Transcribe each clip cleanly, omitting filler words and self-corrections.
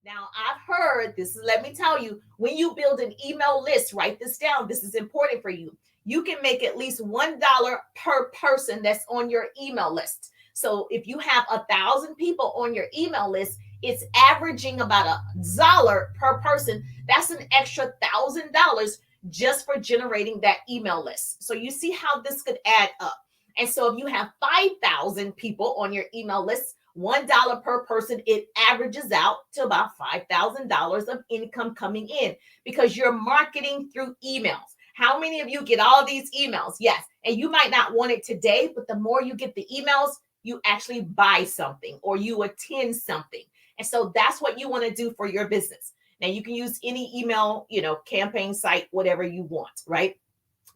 Now, I've heard this is, let me tell you, when you build an email list, write this down. This is important for you. You can make at least $1 per person that's on your email list. So if you have 1,000 people on your email list, it's averaging about $1 per person. That's an extra $1,000 just for generating that email list. So you see how this could add up. And so if you have 5,000 people on your email list, $1 per person, it averages out to about $5,000 of income coming in because you're marketing through emails. How many of you get all these emails? Yes. And you might not want it today, but the more you get the emails, you actually buy something or you attend something. And so that's what you want to do for your business. Now you can use any email, campaign site, whatever you want, right?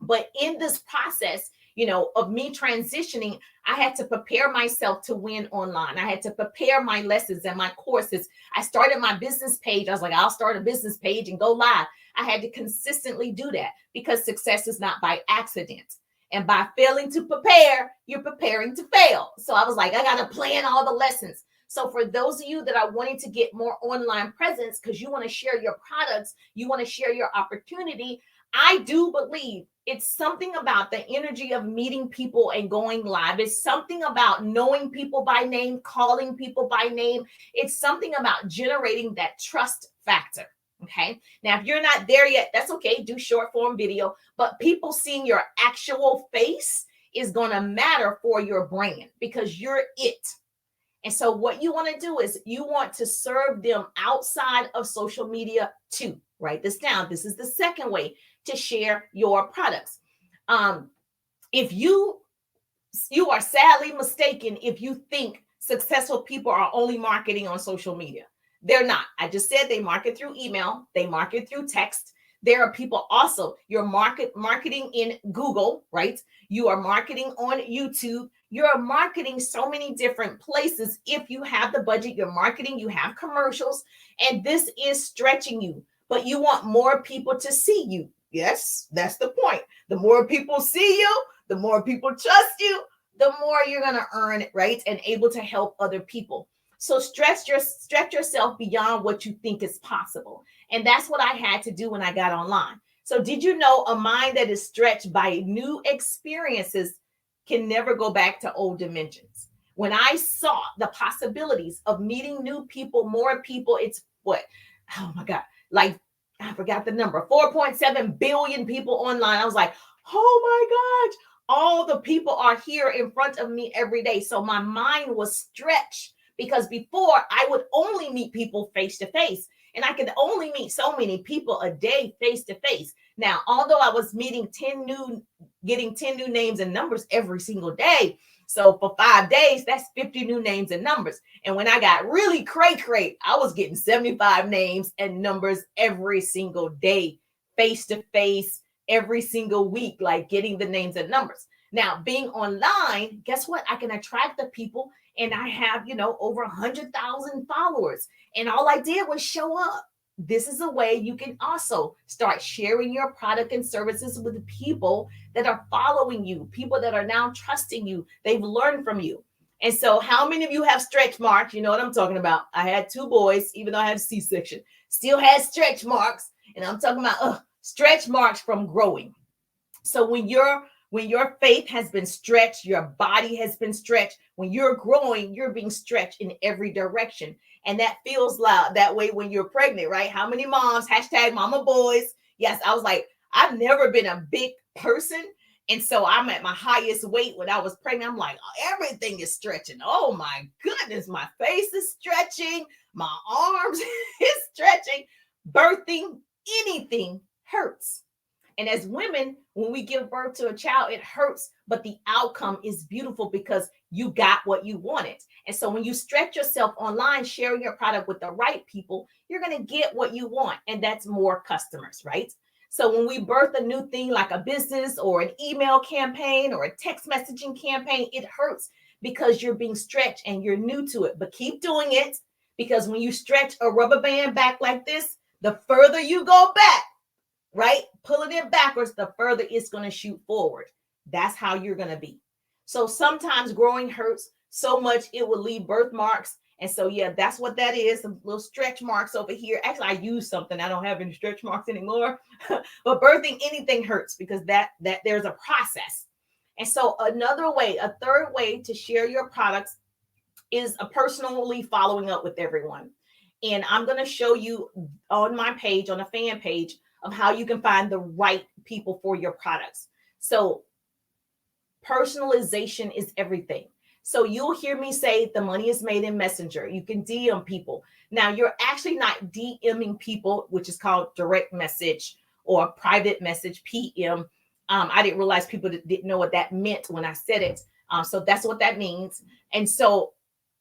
But in this process, of me transitioning, I had to prepare myself to win online. I had to prepare my lessons and my courses. I started my business page. I was like, I'll start a business page and go live. I had to consistently do that because success is not by accident. And by failing to prepare, you're preparing to fail. So I was like, I got to plan all the lessons. So for those of you that are wanting to get more online presence because you want to share your products, you want to share your opportunity, I do believe it's something about the energy of meeting people and going live. It's something about knowing people by name, calling people by name. It's something about generating that trust factor. Okay. Now, if you're not there yet, that's okay. Do short form video, but people seeing your actual face is going to matter for your brand because you're it. And so what you want to do is you want to serve them outside of social media too. Write this down. This is the second way to share your products. If you are sadly mistaken if you think successful people are only marketing on social media. They're not. I just said they market through email, they market through text. There are people also, you're marketing in Google, right? You are marketing on YouTube. You're marketing so many different places. If you have the budget, you're marketing, you have commercials, and this is stretching you, but you want more people to see you. Yes, that's the point. The more people see you, the more people trust you, the more you're going to earn, right? And able to help other people. So stretch yourself beyond what you think is possible. And that's what I had to do when I got online. So did you know a mind that is stretched by new experiences can never go back to old dimensions? When I saw the possibilities of meeting new people, more people, it's what? Oh my God. Like, I forgot the number, 4.7 billion people online. I was like, oh my gosh, all the people are here in front of me every day. So my mind was stretched because before I would only meet people face to face. And I could only meet so many people a day face to face. Now, although I was getting 10 new names and numbers every single day. So for 5 days, that's 50 new names and numbers. And when I got really cray, I was getting 75 names and numbers every single day, face to face, every single week, like getting the names and numbers. Now, being online, guess what? I can attract the people and I have, over 100,000 followers. And all I did was show up. This is a way you can also start sharing your product and services with people that are following you, people that are now trusting you. They've learned from you. And so how many of you have stretch marks? You know what I'm talking about. I had 2 boys, even though I had C-section, still had stretch marks. And I'm talking about stretch marks from growing. So when your faith has been stretched, your body has been stretched. When you're growing, you're being stretched in every direction. And that feels loud that way when you're pregnant, right? How many moms, #mama boys. Yes, I was like, I've never been a big person. And so I'm at my highest weight when I was pregnant. I'm like, everything is stretching. Oh my goodness, my face is stretching. My arms is stretching. Birthing anything hurts. And as women, when we give birth to a child, it hurts, but the outcome is beautiful because you got what you wanted. And so when you stretch yourself online, sharing your product with the right people, you're going to get what you want. And that's more customers, right? So when we birth a new thing like a business or an email campaign or a text messaging campaign, it hurts because you're being stretched and you're new to it. But keep doing it because when you stretch a rubber band back like this, the further you go back, right? Pulling it backwards, the further it's going to shoot forward. That's how you're going to be. So sometimes growing hurts so much it will leave birthmarks And so, yeah, that's what that is. Some little stretch marks over here. Actually, I use something. I don't have any stretch marks anymore. But birthing anything hurts because that there's a process. And so another way, a third way to share your products is a personally following up with everyone. And I'm going to show you on my page, on a fan page, of how you can find the right people for your products. So personalization is everything. So you'll hear me say the money is made in Messenger. You can DM people. Now you're actually not DMing people, which is called direct message or private message, PM. I didn't realize people didn't know what that meant when I said it. So that's what that means. And so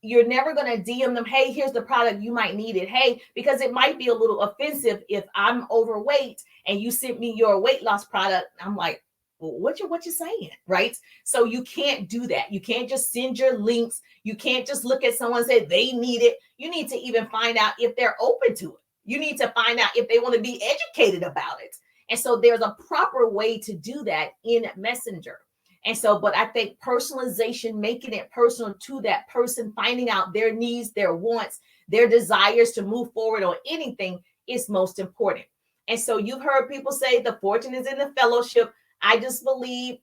you're never going to DM them, hey, here's the product, you might need it. Hey, because it might be a little offensive if I'm overweight and you sent me your weight loss product. I'm like, well, what you saying, right? So you can't do that. You can't just send your links. You can't just look at someone and say they need it. You need to even find out if they're open to it. You need to find out if they want to be educated about it. And so there's a proper way to do that in Messenger. And so, but I think personalization, making it personal to that person, finding out their needs, their wants, their desires to move forward on anything is most important. And so you've heard people say the fortune is in the fellowship. I just believe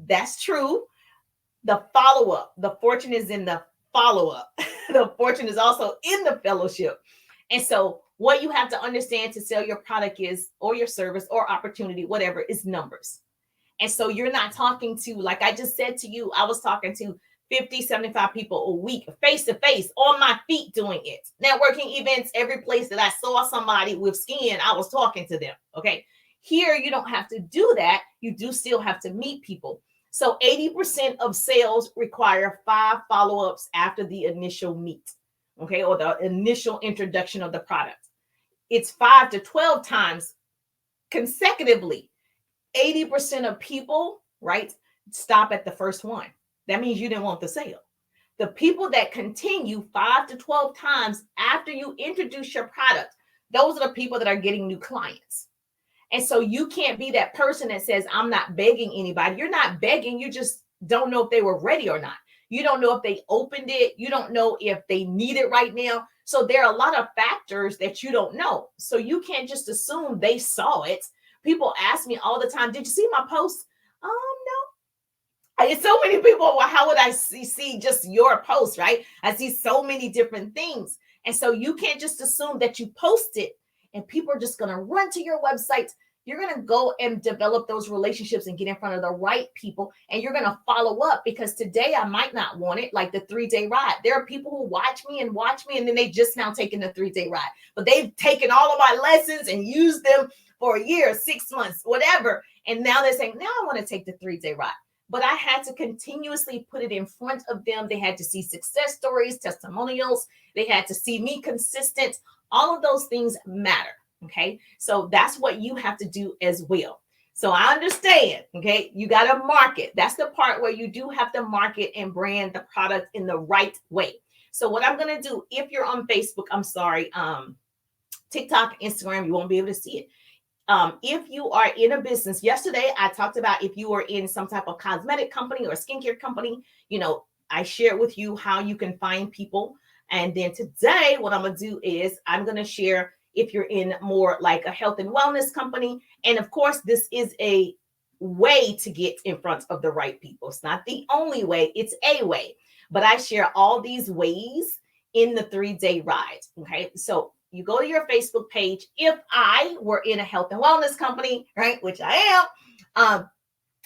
that's true. The follow-up, the fortune is in the follow-up. The fortune is also in the fellowship. And so what you have to understand to sell your product is, or your service or opportunity, whatever, is numbers. And so you're not talking to, like I just said to you, I was talking to 50, 75 people a week, face to face, on my feet doing it. Networking events, every place that I saw somebody with skin, I was talking to them. Okay. Here, you don't have to do that. You do still have to meet people. So 80% of sales require 5 follow-ups after the initial meet. Okay. Or the initial introduction of the product. It's 5 to 12 times consecutively. 80% of people, right, stop at the first one. That means you didn't want the sale. The people that continue 5 to 12 times after you introduce your product, those are the people that are getting new clients. And so you can't be that person that says, I'm not begging anybody. You're not begging. You just don't know if they were ready or not. You don't know if they opened it. You don't know if they need it right now. So there are a lot of factors that you don't know. So you can't just assume they saw it. People ask me all the time, did you see my post? No. It's so many people. Well, how would I see just your post, right? I see so many different things. And so you can't just assume that you post it and people are just going to run to your website. You're going to go and develop those relationships and get in front of the right people. And you're going to follow up, because today I might not want it, like the 3-day ride. There are people who watch me, and then they just now taken the 3-day ride. But they've taken all of my lessons and used them for a year, 6 months, whatever. And now they're saying, now I want to take the 3-day ride. But I had to continuously put it in front of them. They had to see success stories, testimonials. They had to see me consistent. All of those things matter. Okay. So that's what you have to do as well. So I understand. Okay. You got to market. That's the part where you do have to market and brand the product in the right way. So what I'm going to do, if you're on Facebook, TikTok, Instagram, you won't be able to see it. If you are in a business, yesterday I talked about if you are in some type of cosmetic company or skincare company, I shared with you how you can find people. And then today, what I'm going to do is I'm going to share if you're in more like a health and wellness company. And of course, this is a way to get in front of the right people. It's not the only way, it's a way. But I share all these ways in the 3-day ride. Okay. So you go to your Facebook page. If I were in a health and wellness company, right, which I am,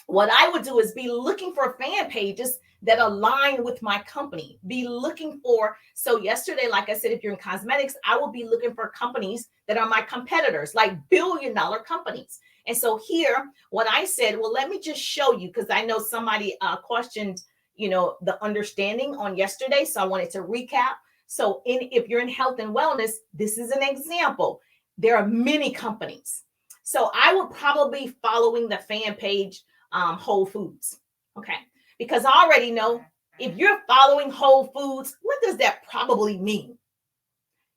what I would do is be looking for fan pages that align with my company. Be looking for, so yesterday, like I said, if you're in cosmetics, I will be looking for companies that are my competitors, like billion-dollar companies. And so here, what I said, well, let me just show you, because I know somebody questioned, the understanding on yesterday. So I wanted to recap. So if you're in health and wellness, this is an example. There are many companies. So I would probably be following the fan page, Whole Foods. Okay. Because I already know if you're following Whole Foods, what does that probably mean?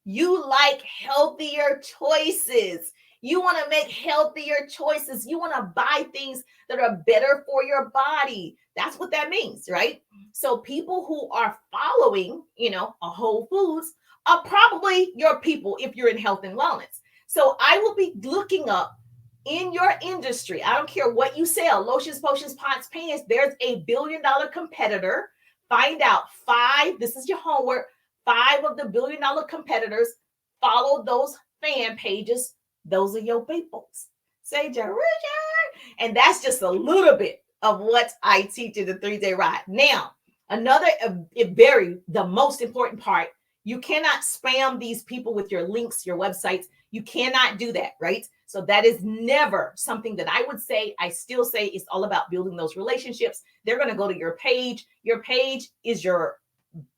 You like healthier choices. You want to make healthier choices. You want to buy things that are better for your body. That's what that means, right? So people who are following, a Whole Foods are probably your people if you're in health and wellness. So I will be looking up in your industry. I don't care what you sell, lotions, potions, pots, pans. There's a $1 billion competitor. Find out this is your homework, 5 of the $1 billion competitors. Follow those fan pages. Those are your peoples. Say, Jerusha. And that's just a little bit of what I teach in the 3-day ride. Now, the most important part, you cannot spam these people with your links, your websites. You cannot do that, right? So that is never something that I would say. I still say it's all about building those relationships. They're going to go to your page. Your page is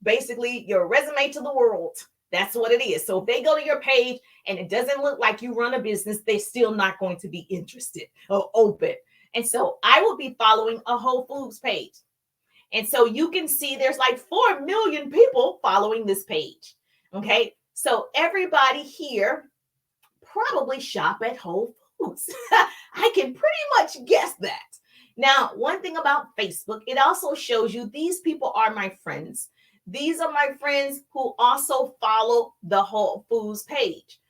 basically your resume to the world. That's what it is. So if they go to your page and it doesn't look like you run a business, they're still not going to be interested or open. And so I will be following a Whole Foods page. And so you can see there's like 4 million people following this page. Okay. So everybody here probably shop at Whole Foods. I can pretty much guess that. Now, one thing about Facebook, it also shows you these people are my friends. These are my friends who also follow the Whole Foods page.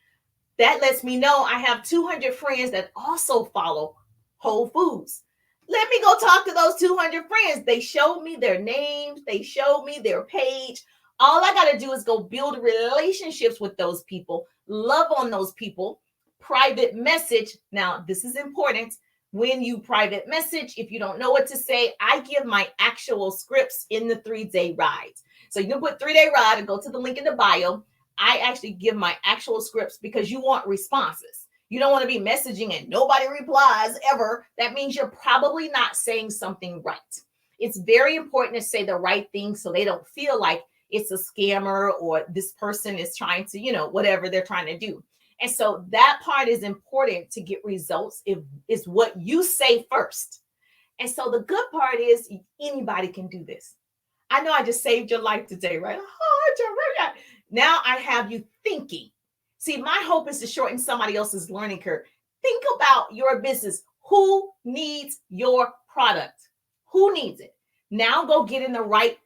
That lets me know I have 200 friends that also follow Whole Foods. Let me go talk to those 200 friends. They showed me their names. They showed me their page. All I got to do is go build relationships with those people, love on those people, private message. Now, this is important. When you private message, if you don't know what to say, I give my actual scripts in the 3-day ride. So you can put 3-day ride and go to the link in the bio. I actually give my actual scripts because you want responses. You don't want to be messaging and nobody replies ever. That means you're probably not saying something right. It's very important to say the right thing so they don't feel like it's a scammer or this person is trying to, whatever they're trying to do. And so that part is important to get results. Is what you say first. And so the good part is anybody can do this. I know I just saved your life today, right? Oh, now I have you thinking. See, my hope is to shorten somebody else's learning curve. Think about your business. Who needs your product? Who needs it? Now go get in the right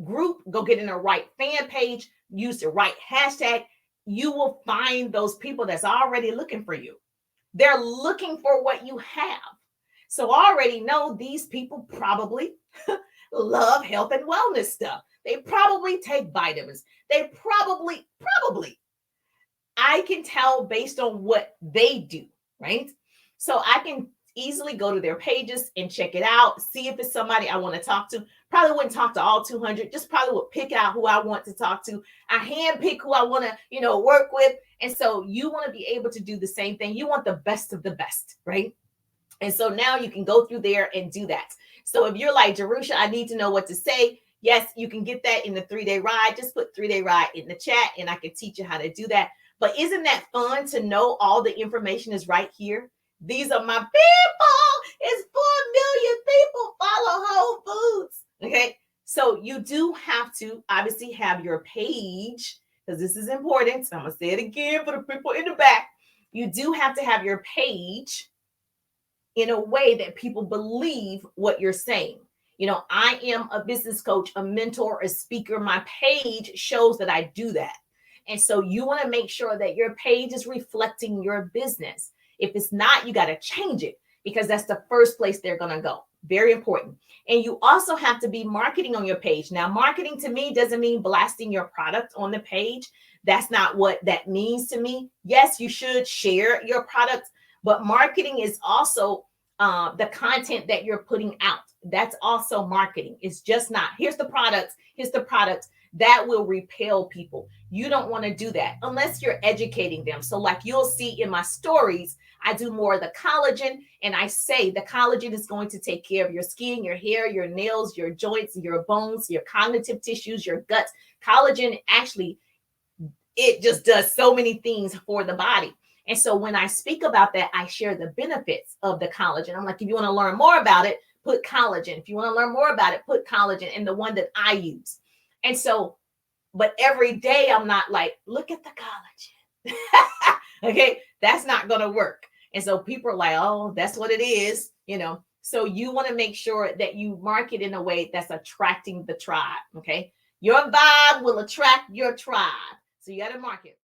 group, go get in the right fan page, use the right hashtag. You will find those people that's already looking for you. They're looking for what you have. So I already know these people probably love health and wellness stuff. They probably take vitamins. They probably, I can tell based on what they do, right? So I can easily go to their pages and check it out, see if it's somebody I want to talk to. Probably wouldn't talk to all 200, just probably would pick out who I want to talk to. I hand pick who I want to, work with. And so you want to be able to do the same thing. You want the best of the best, right? And so now you can go through there and do that. So if you're like, Jerusha, I need to know what to say. Yes, you can get that in the 3-day ride. Just put 3-day ride in the chat and I can teach you how to do that. But isn't that fun to know all the information is right here? These are my people. It's 4 million people follow Whole Foods. Okay. So you do have to obviously have your page because this is important. So I'm going to say it again for the people in the back. You do have to have your page in a way that people believe what you're saying. I am a business coach, a mentor, a speaker. My page shows that I do that. And so you want to make sure that your page is reflecting your business. If it's not, you got to change it because that's the first place they're going to go. Very important. And you also have to be marketing on your page. Now, marketing to me doesn't mean blasting your product on the page. That's not what that means to me. Yes, you should share your product, but marketing is also the content that you're putting out. That's also marketing. It's just not, here's the product. That will repel people. You don't want to do that unless you're educating them. So like you'll see in my stories, I do more of the collagen and I say the collagen is going to take care of your skin, your hair, your nails, your joints, your bones, your cognitive tissues, your guts. Collagen actually, it just does so many things for the body. And so when I speak about that, I share the benefits of the collagen. I'm like, if you want to learn more about it, put collagen. If you want to learn more about it, put collagen in the one that I use. And so, but every day I'm not like, look at the collagen. Okay, that's not going to work. And so people are like, oh, that's what it is, you know. So you want to make sure that you market in a way that's attracting the tribe. Okay, your vibe will attract your tribe. So you got to market.